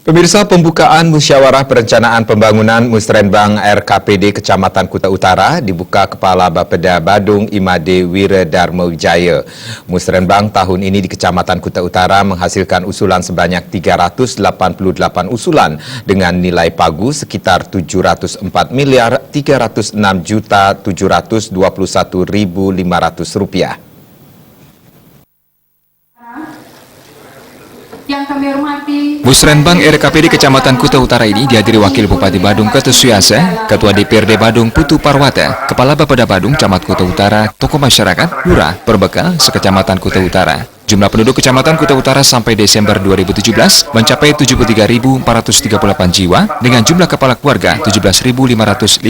Pemirsa, pembukaan Musyawarah Perencanaan Pembangunan Musrenbang RKPD Kecamatan Kuta Utara dibuka Kepala Bapeda Badung Imade Wiredarma Wijaya. Musrenbang tahun ini di Kecamatan Kuta Utara menghasilkan usulan sebanyak 388 usulan dengan nilai pagu sekitar 704 miliar 306 juta 721.500 rupiah. Yang kami hormati, Musrenbang RKPD Kecamatan Kuta Utara ini dihadiri Wakil Bupati Badung Ketu Suyasa, Ketua DPRD Badung Putu Parwata, Kepala Bapeda Badung Camat Kuta Utara, tokoh masyarakat, lurah, perbekal, sekecamatan Kuta Utara. Jumlah penduduk Kecamatan Kuta Utara sampai Desember 2017 mencapai 73.438 jiwa dengan jumlah kepala keluarga 17.557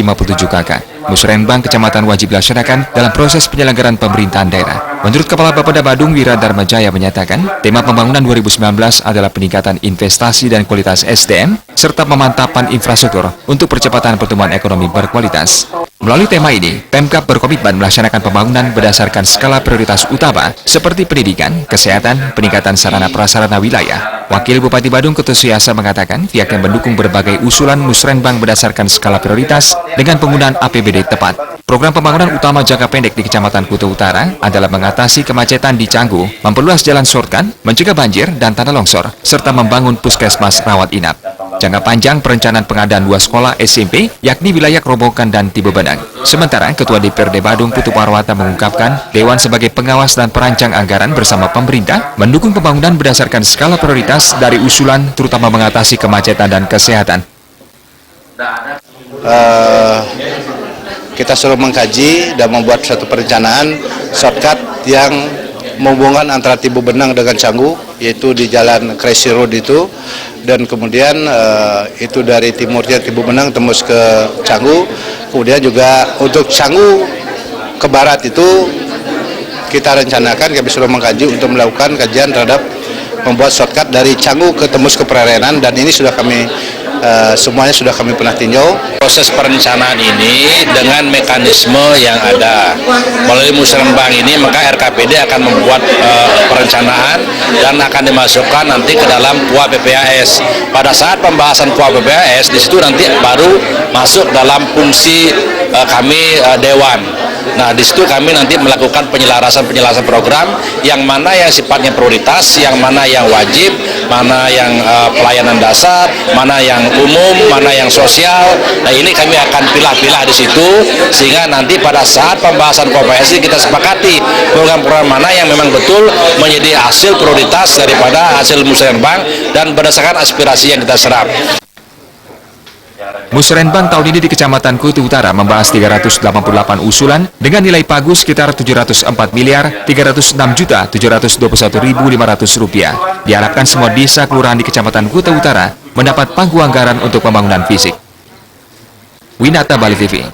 kakak. Musrenbang Kecamatan wajib dilaksanakan dalam proses penyelenggaraan pemerintahan daerah. Menurut Kepala Bapeda Badung Wiredarma Wijaya menyatakan, tema pembangunan 2019 adalah peningkatan investasi dan kualitas SDM serta pemantapan infrastruktur untuk percepatan pertumbuhan ekonomi berkualitas. Melalui tema ini, Pemkab berkomitmen melaksanakan pembangunan berdasarkan skala prioritas utama seperti pendidikan, kesehatan, peningkatan sarana prasarana wilayah. Wakil Bupati Badung Ketu Suyasa mengatakan pihaknya mendukung berbagai usulan Musrenbang berdasarkan skala prioritas dengan penggunaan APBD tepat. Program pembangunan utama jangka pendek di Kecamatan Kuta Utara adalah mengatasi kemacetan di Canggu, memperluas jalan shortcut, mencegah banjir dan tanah longsor, serta membangun puskesmas rawat inap. Jangka panjang perencanaan pengadaan 2 sekolah SMP, yakni wilayah Kerobokan dan Tibe Benang. Sementara Ketua DPRD Badung Putu Parwata mengungkapkan, Dewan sebagai pengawas dan perancang anggaran bersama pemerintah mendukung pembangunan berdasarkan skala prioritas dari usulan terutama mengatasi kemacetan dan kesehatan. Kita sudah mengkaji dan membuat suatu perencanaan shortcut yang menghubungkan antara Tibe Benang dengan Canggu, yaitu di jalan Crazy Road itu, dan kemudian itu dari timurnya Tibe Benang tembus ke Canggu. Kemudian juga untuk Canggu ke barat itu kita rencanakan, kami sudah mengkaji untuk melakukan kajian terhadap membuat shortcut dari Canggu ke tembus ke Prerenan, dan ini sudah kami semuanya sudah kami pernah tinjau. Proses perencanaan ini dengan mekanisme yang ada melalui Musrenbang ini, maka RKPD akan membuat perencanaan dan akan dimasukkan nanti ke dalam KUA PPAS. Pada saat pembahasan KUA PPAS, di situ nanti baru masuk dalam fungsi kami Dewan. Nah, di situ kami nanti melakukan penyelarasan program yang mana yang sifatnya prioritas, yang mana yang wajib, mana yang pelayanan dasar, mana yang umum, mana yang sosial. Nah, ini kami akan pilah-pilah di situ sehingga nanti pada saat pembahasan KPS kita sepakati program-program mana yang memang betul menjadi hasil prioritas daripada hasil Musrenbang dan berdasarkan aspirasi yang kita serap. Musrenbang tahun ini di Kecamatan Kuta Utara membahas 388 usulan dengan nilai pagu sekitar 704 miliar 306 juta 721.500 rupiah. Diharapkan semua desa kelurahan di Kecamatan Kuta Utara mendapat pagu anggaran untuk pembangunan fisik. Winata Bali TV.